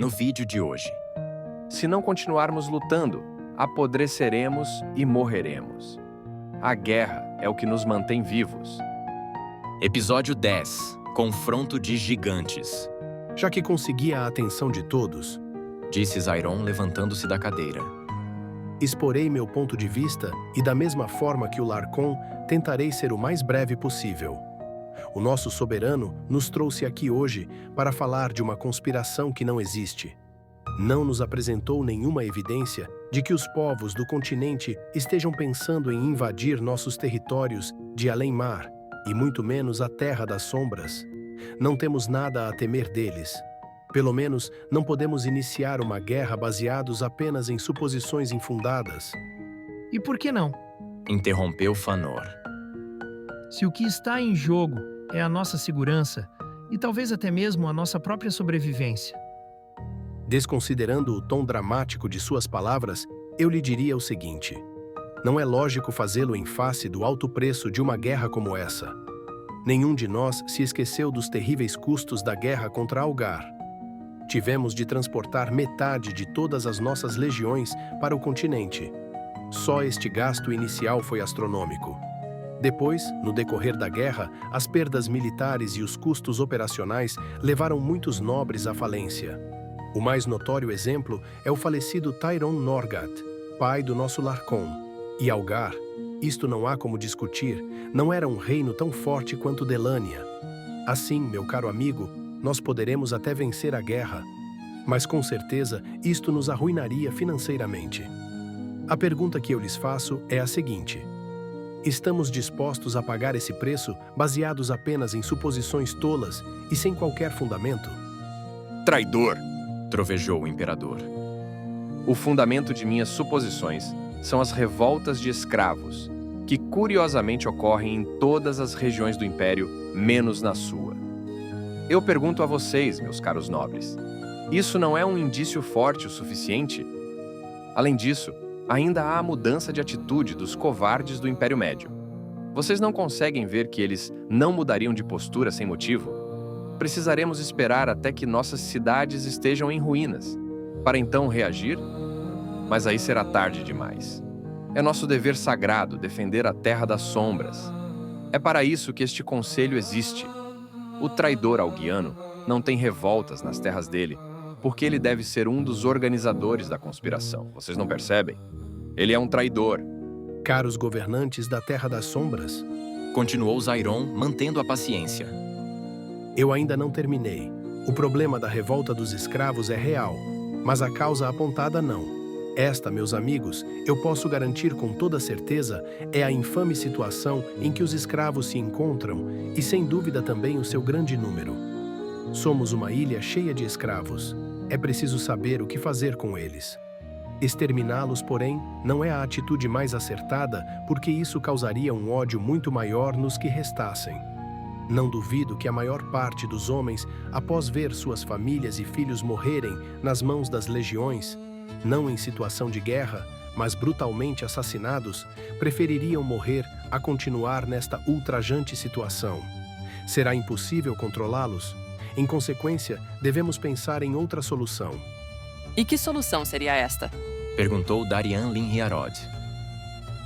no vídeo de hoje. Se não continuarmos lutando, apodreceremos e morreremos. A guerra é o que nos mantém vivos. Episódio 10. Confronto de gigantes. Já que consegui a atenção de todos, Disse Zairon levantando-se da cadeira. exporei meu ponto de vista e, da mesma forma que o Larcon, tentarei ser o mais breve possível. O nosso soberano nos trouxe aqui hoje para falar de uma conspiração que não existe. Não nos apresentou nenhuma evidência de que os povos do continente estejam pensando em invadir nossos territórios de além-mar, e muito menos a Terra das Sombras. Não temos nada a temer deles. Pelo menos, não podemos iniciar uma guerra baseados apenas em suposições infundadas. E por que não? Interrompeu Fanor. Se o que está em jogo é a nossa segurança e talvez até mesmo a nossa própria sobrevivência. Desconsiderando o tom dramático de suas palavras, eu lhe diria o seguinte: não é lógico fazê-lo em face do alto preço de uma guerra como essa. Nenhum de nós se esqueceu dos terríveis custos da guerra contra Algar. Tivemos de transportar metade de todas as nossas legiões para o continente. Só este gasto inicial foi astronômico. Depois, no decorrer da guerra, as perdas militares e os custos operacionais levaram muitos nobres à falência. O mais notório exemplo é o falecido Tyron Norgat, pai do nosso Larcon. E Algar, isto não há como discutir, não era um reino tão forte quanto Delânia. Assim, meu caro amigo, nós poderemos até vencer a guerra, mas com certeza isto nos arruinaria financeiramente. A pergunta que eu lhes faço é a seguinte: estamos dispostos a pagar esse preço baseados apenas em suposições tolas e sem qualquer fundamento? Traidor! Trovejou o imperador. O fundamento de minhas suposições são as revoltas de escravos, que curiosamente ocorrem em todas as regiões do Império, menos na sua. Eu pergunto a vocês, meus caros nobres, isso não é um indício forte o suficiente? Além disso, ainda há a mudança de atitude dos covardes do Império Médio. Vocês não conseguem ver que eles não mudariam de postura sem motivo? Precisaremos esperar até que nossas cidades estejam em ruínas, para então reagir? Mas aí será tarde demais. É nosso dever sagrado defender a Terra das Sombras. É para isso que este conselho existe. O traidor alguiano não tem revoltas nas terras dele, porque ele deve ser um dos organizadores da conspiração. Vocês não percebem? Ele é um traidor. Caros governantes da Terra das Sombras, Continuou Zairon, mantendo a paciência. eu ainda não terminei. O problema da revolta dos escravos é real, mas a causa apontada não. Esta, meus amigos, eu posso garantir com toda certeza, é a infame situação em que os escravos se encontram e, sem dúvida, também o seu grande número. Somos uma ilha cheia de escravos. É preciso saber o que fazer com eles. Exterminá-los, porém, não é a atitude mais acertada, porque isso causaria um ódio muito maior nos que restassem. Não duvido que a maior parte dos homens, após ver suas famílias e filhos morrerem nas mãos das legiões, não em situação de guerra, mas brutalmente assassinados, prefeririam morrer a continuar nesta ultrajante situação. Será impossível controlá-los? Em consequência, devemos pensar em outra solução. E que solução seria esta? Perguntou Darian Linhiarod.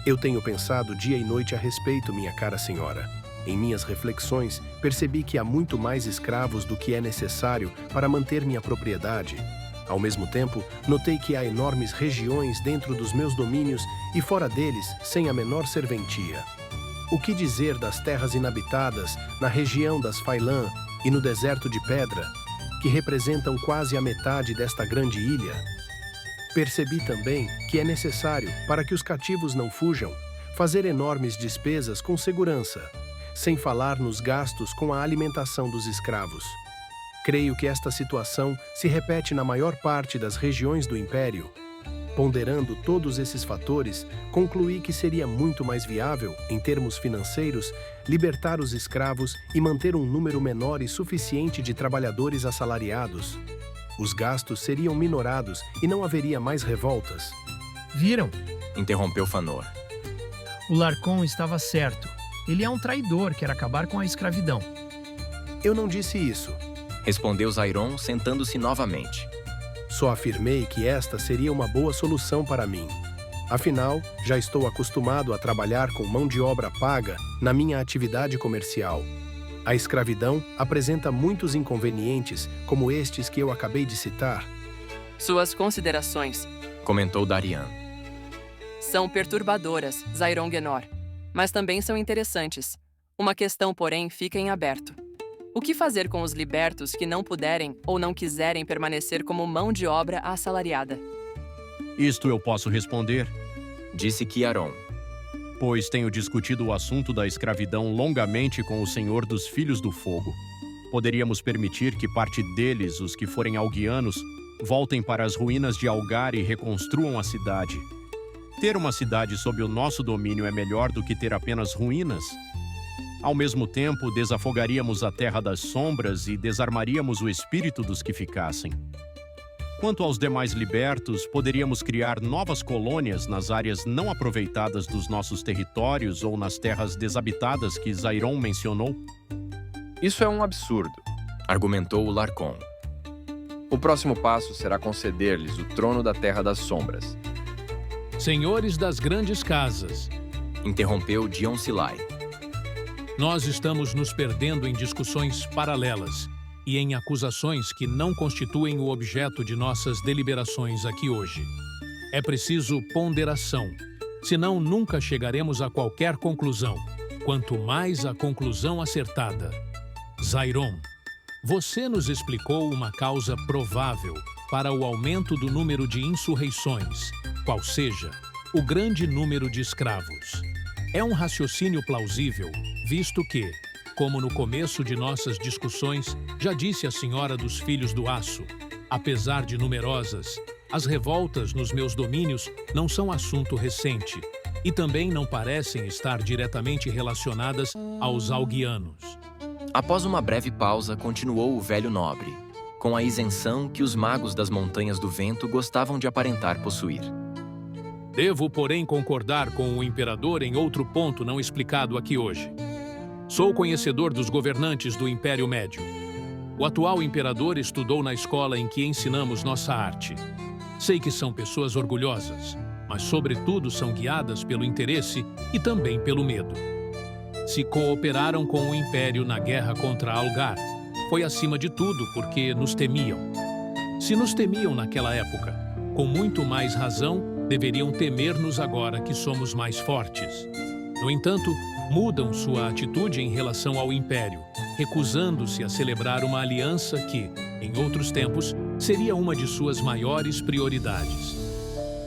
Eu tenho pensado dia e noite a respeito, minha cara senhora. Em minhas reflexões, percebi que há muito mais escravos do que é necessário para manter minha propriedade. Ao mesmo tempo, notei que há enormes regiões dentro dos meus domínios e fora deles, sem a menor serventia. O que dizer das terras inabitadas na região das Failã e no deserto de Pedra, que representam quase a metade desta grande ilha? Percebi também que é necessário, para que os cativos não fujam, fazer enormes despesas com segurança, sem falar nos gastos com a alimentação dos escravos. Creio que esta situação se repete na maior parte das regiões do Império. Ponderando todos esses fatores, concluí que seria muito mais viável, em termos financeiros, libertar os escravos e manter um número menor e suficiente de trabalhadores assalariados. Os gastos seriam minorados e não haveria mais revoltas. Viram? Interrompeu Fanor. O Larcon estava certo. Ele é um traidor, quer acabar com a escravidão. Eu não disse isso. Respondeu Zairon, sentando-se novamente. Só afirmei que esta seria uma boa solução para mim. Afinal, já estou acostumado a trabalhar com mão de obra paga na minha atividade comercial. A escravidão apresenta muitos inconvenientes, como estes que eu acabei de citar. Suas considerações Comentou Darian. são perturbadoras, Zairon Genor, mas também são interessantes. Uma questão, porém, fica em aberto. O que fazer com os libertos que não puderem ou não quiserem permanecer como mão de obra assalariada? Isto eu posso responder, Disse Quiaron. pois tenho discutido o assunto da escravidão longamente com o Senhor dos Filhos do Fogo. Poderíamos permitir que parte deles, os que forem alguianos, voltem para as ruínas de Algar e reconstruam a cidade. Ter uma cidade sob o nosso domínio é melhor do que ter apenas ruínas. Ao mesmo tempo, desafogaríamos a terra das sombras e desarmaríamos o espírito dos que ficassem. Quanto aos demais libertos, poderíamos criar novas colônias nas áreas não aproveitadas dos nossos territórios ou nas terras desabitadas que Zairon mencionou. Isso é um absurdo. Argumentou o Larcon. O próximo passo será conceder-lhes o trono da Terra das Sombras. Senhores das grandes casas, Interrompeu Dion Silai. nós estamos nos perdendo em discussões paralelas e em acusações que não constituem o objeto de nossas deliberações aqui hoje. É preciso ponderação, senão nunca chegaremos a qualquer conclusão, quanto mais a conclusão acertada. Zairon, você nos explicou uma causa provável para o aumento do número de insurreições, qual seja, o grande número de escravos. É um raciocínio plausível, visto que, como no começo de nossas discussões, já disse a Senhora dos Filhos do Aço, apesar de numerosas, as revoltas nos meus domínios não são assunto recente e também não parecem estar diretamente relacionadas aos alguianos. Após uma breve pausa, continuou o velho nobre, com a isenção que os magos das Montanhas do Vento gostavam de aparentar possuir. Devo, porém, concordar com o imperador em outro ponto não explicado aqui hoje. Sou conhecedor dos governantes do Império Médio. O atual imperador estudou na escola em que ensinamos nossa arte. Sei que são pessoas orgulhosas, mas sobretudo são guiadas pelo interesse e também pelo medo. Se cooperaram com o Império na guerra contra Algar, foi acima de tudo porque nos temiam. Se nos temiam naquela época, com muito mais razão, deveriam temer-nos agora que somos mais fortes. No entanto, mudam sua atitude em relação ao Império, recusando-se a celebrar uma aliança que, em outros tempos, seria uma de suas maiores prioridades.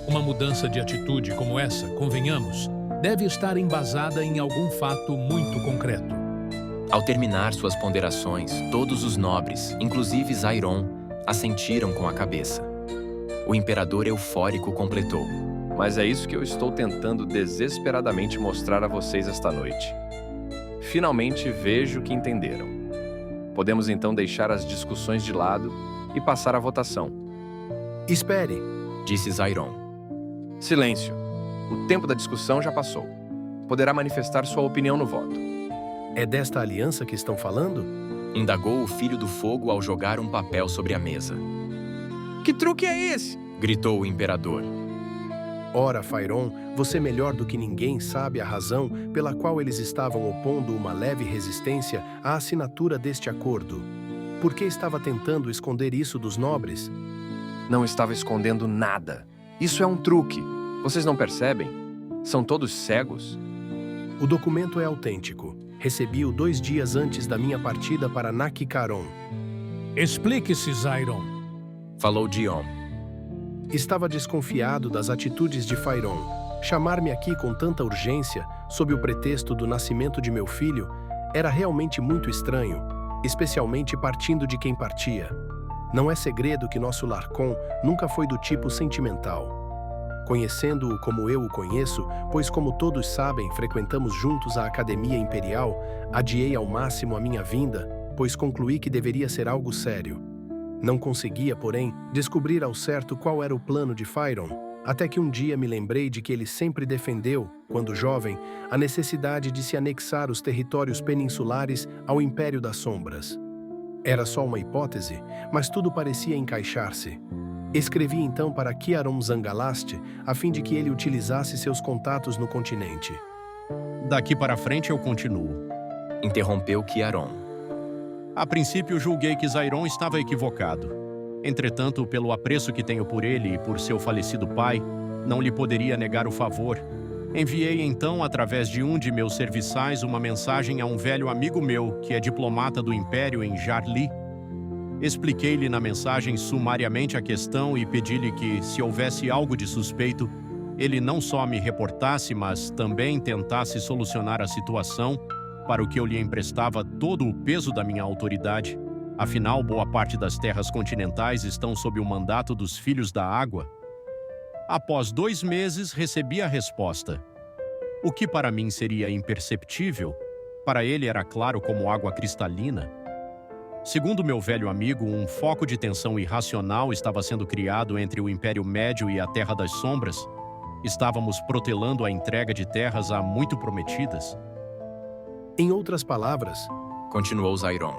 Uma mudança de atitude como essa, convenhamos, deve estar embasada em algum fato muito concreto. Ao terminar suas ponderações, todos os nobres, inclusive Zairon, assentiram com a cabeça. O imperador eufórico completou. Mas é isso que eu estou tentando desesperadamente mostrar a vocês esta noite. Finalmente vejo que entenderam. Podemos então deixar as discussões de lado e passar à votação. Espere, Disse Zairon. Silêncio. O tempo da discussão já passou. Poderá manifestar sua opinião no voto. é desta aliança que estão falando? Indagou o Filho do Fogo ao jogar um papel sobre a mesa. Que truque é esse? Gritou o imperador. Ora, Fairon, você melhor do que ninguém sabe a razão pela qual eles estavam opondo uma leve resistência à assinatura deste acordo. Por que estava tentando esconder isso dos nobres? Não estava escondendo nada. Isso é um truque. Vocês não percebem? São todos cegos. O documento é autêntico. Recebi-o 2 dias antes da minha partida para Naki-Caron. Explique-se, Zairon. Falou Dion. Estava desconfiado das atitudes de Fairon. Chamar-me aqui com tanta urgência, sob o pretexto do nascimento de meu filho, era realmente muito estranho, especialmente partindo de quem partia. Não é segredo que nosso Larcon nunca foi do tipo sentimental. Conhecendo-o como eu o conheço, pois como todos sabem, frequentamos juntos a Academia Imperial, adiei ao máximo a minha vinda, pois concluí que deveria ser algo sério. Não conseguia, porém, descobrir ao certo qual era o plano de Fairon, até que um dia me lembrei de que ele sempre defendeu, quando jovem, a necessidade de se anexar os territórios peninsulares ao Império das Sombras. Era só uma hipótese, mas tudo parecia encaixar-se. Escrevi então para Kiaron Zangalaste, a fim de que ele utilizasse seus contatos no continente. Daqui para frente eu continuo. Interrompeu Kiaron. A princípio julguei que Zairon estava equivocado. Entretanto, pelo apreço que tenho por ele e por seu falecido pai, não lhe poderia negar o favor. Enviei então, através de um de meus serviçais, uma mensagem a um velho amigo meu, que é diplomata do Império em Jarli. Expliquei-lhe na mensagem sumariamente a questão e pedi-lhe que, se houvesse algo de suspeito, ele não só me reportasse, mas também tentasse solucionar a situação, para o que eu lhe emprestava todo o peso da minha autoridade. Afinal, boa parte das terras continentais estão sob o mandato dos Filhos da Água. Após 2 meses, recebi a resposta. O que para mim seria imperceptível, para ele era claro como água cristalina. Segundo meu velho amigo, um foco de tensão irracional estava sendo criado entre o Império Médio e a Terra das Sombras. Estávamos protelando a entrega de terras há muito prometidas. Em outras palavras, Continuou Zairon.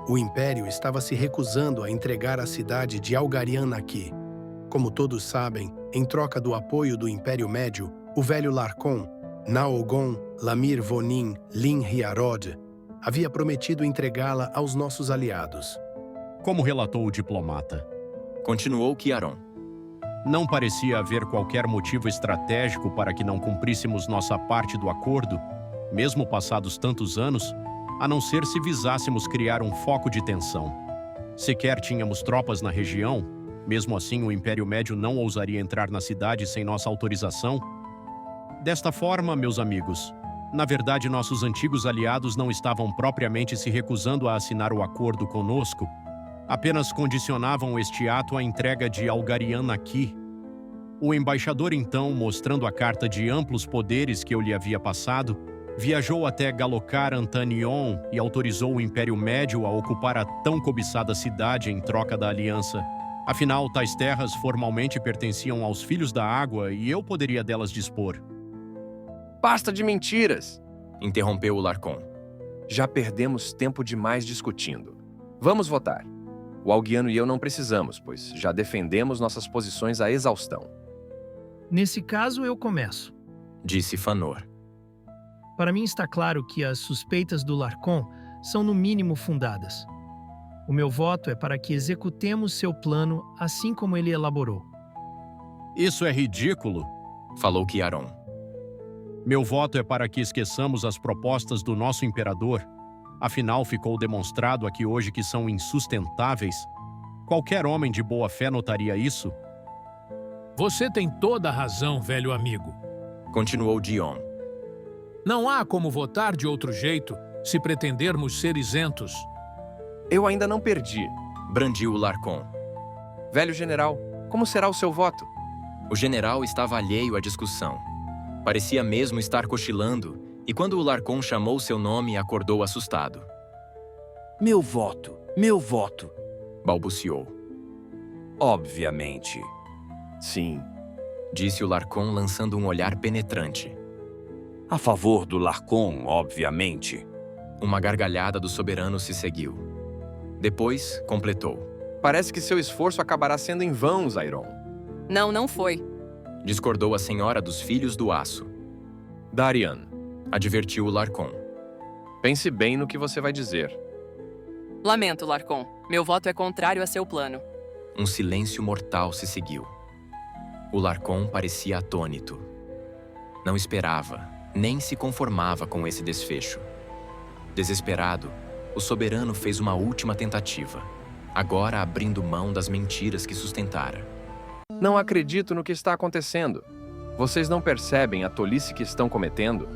o Império estava se recusando a entregar a cidade de Algarian aqui. Como todos sabem, em troca do apoio do Império Médio, o velho Larcon, Naogon, Lamir Vonin, Lin Hiarod, havia prometido entregá-la aos nossos aliados. Como relatou o diplomata, Continuou Kiaron. não parecia haver qualquer motivo estratégico para que não cumpríssemos nossa parte do acordo, mesmo passados tantos anos, a não ser se visássemos criar um foco de tensão. Sequer tínhamos tropas na região, mesmo assim o Império Médio não ousaria entrar na cidade sem nossa autorização. Desta forma, meus amigos, na verdade nossos antigos aliados não estavam propriamente se recusando a assinar o acordo conosco, apenas condicionavam este ato à entrega de Algarian aqui. O embaixador então, mostrando a carta de amplos poderes que eu lhe havia passado, viajou até Galocar Antanion e autorizou o Império Médio a ocupar a tão cobiçada cidade em troca da aliança. Afinal, tais terras formalmente pertenciam aos Filhos da Água e eu poderia delas dispor. Basta de mentiras! Interrompeu o Larcon. Já perdemos tempo demais discutindo. Vamos votar. O Alguiano e eu não precisamos, pois já defendemos nossas posições à exaustão. Nesse caso, eu começo. Disse Fanor. Para mim está claro que as suspeitas do Larcon são no mínimo fundadas. O meu voto é para que executemos seu plano assim como ele elaborou. Isso é ridículo. Falou Kiaron. Meu voto é para que esqueçamos as propostas do nosso imperador. Afinal, ficou demonstrado aqui hoje que são insustentáveis. Qualquer homem de boa fé notaria isso. Você tem toda a razão, velho amigo. Continuou Dion. Não há como votar de outro jeito se pretendermos ser isentos. Eu ainda não perdi. Brandiu o Larcon. Velho general, como será o seu voto? O general estava alheio à discussão. Parecia mesmo estar cochilando, e quando o Larcon chamou seu nome, acordou assustado. Meu voto, Balbuciou. obviamente. Sim. Disse o Larcon lançando um olhar penetrante. A favor do Larcon, obviamente. Uma gargalhada do soberano se seguiu. Depois, completou. Parece que seu esforço acabará sendo em vão, Zairon. Não, não foi. Discordou a senhora dos Filhos do Aço. Darian, Advertiu o Larcon. pense bem no que você vai dizer. Lamento, Larcon. Meu voto é contrário a seu plano. Um silêncio mortal se seguiu. O Larcon parecia atônito. Não esperava, nem se conformava com esse desfecho. Desesperado, o soberano fez uma última tentativa, agora abrindo mão das mentiras que sustentara. Não acredito no que está acontecendo. Vocês não percebem a tolice que estão cometendo?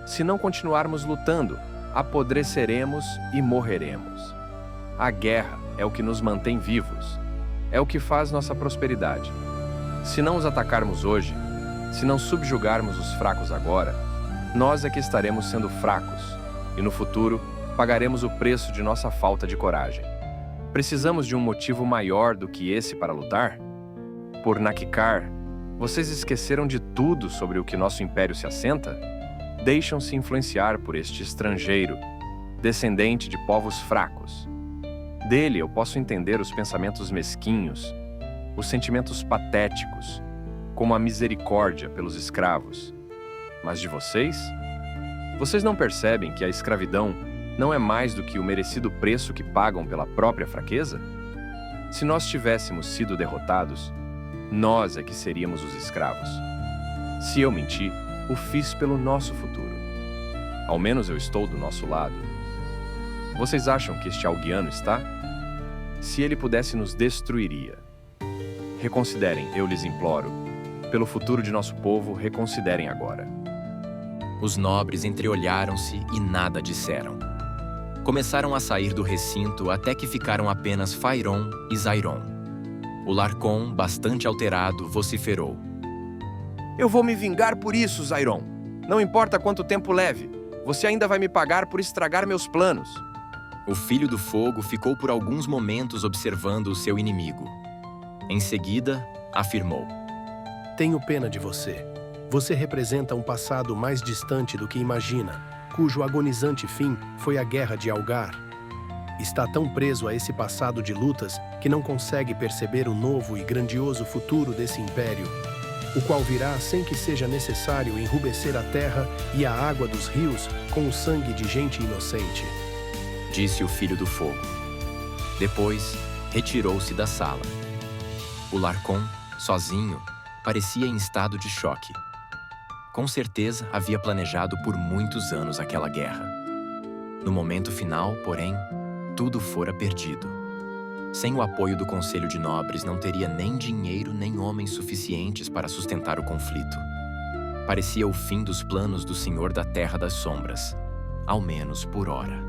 Se não continuarmos lutando, apodreceremos e morreremos. A guerra é o que nos mantém vivos. É o que faz nossa prosperidade. Se não os atacarmos hoje, se não subjugarmos os fracos agora, nós é que estaremos sendo fracos, e no futuro pagaremos o preço de nossa falta de coragem. Precisamos de um motivo maior do que esse para lutar? Por Nakikar, vocês esqueceram de tudo sobre o que nosso império se assenta? Deixam-se influenciar por este estrangeiro, descendente de povos fracos. Dele eu posso entender os pensamentos mesquinhos, os sentimentos patéticos, como a misericórdia pelos escravos. Mas de vocês? Vocês não percebem que a escravidão não é mais do que o merecido preço que pagam pela própria fraqueza? Se nós tivéssemos sido derrotados, nós é que seríamos os escravos. Se eu menti, o fiz pelo nosso futuro. Ao menos eu estou do nosso lado. Vocês acham que este alguiano está? Se ele pudesse, nos destruiria. Reconsiderem, eu lhes imploro. Pelo futuro de nosso povo, reconsiderem agora. Os nobres entreolharam-se e nada disseram. Começaram a sair do recinto até que ficaram apenas Fairon e Zairon. O Larcon, bastante alterado, vociferou. Eu vou me vingar por isso, Zairon. Não importa quanto tempo leve. Você ainda vai me pagar por estragar meus planos. O Filho do Fogo ficou por alguns momentos observando o seu inimigo. Em seguida, afirmou. Tenho pena de você. Você representa um passado mais distante do que imagina, cujo agonizante fim foi a Guerra de Algar. Está tão preso a esse passado de lutas que não consegue perceber o novo e grandioso futuro desse império, o qual virá sem que seja necessário enrubescer a terra e a água dos rios com o sangue de gente inocente. Disse o Filho do Fogo. Depois, retirou-se da sala. O Larcon, sozinho, parecia em estado de choque. Com certeza havia planejado por muitos anos aquela guerra. No momento final, porém, tudo fora perdido. Sem o apoio do Conselho de Nobres, não teria nem dinheiro nem homens suficientes para sustentar o conflito. Parecia o fim dos planos do Senhor da Terra das Sombras, ao menos por hora.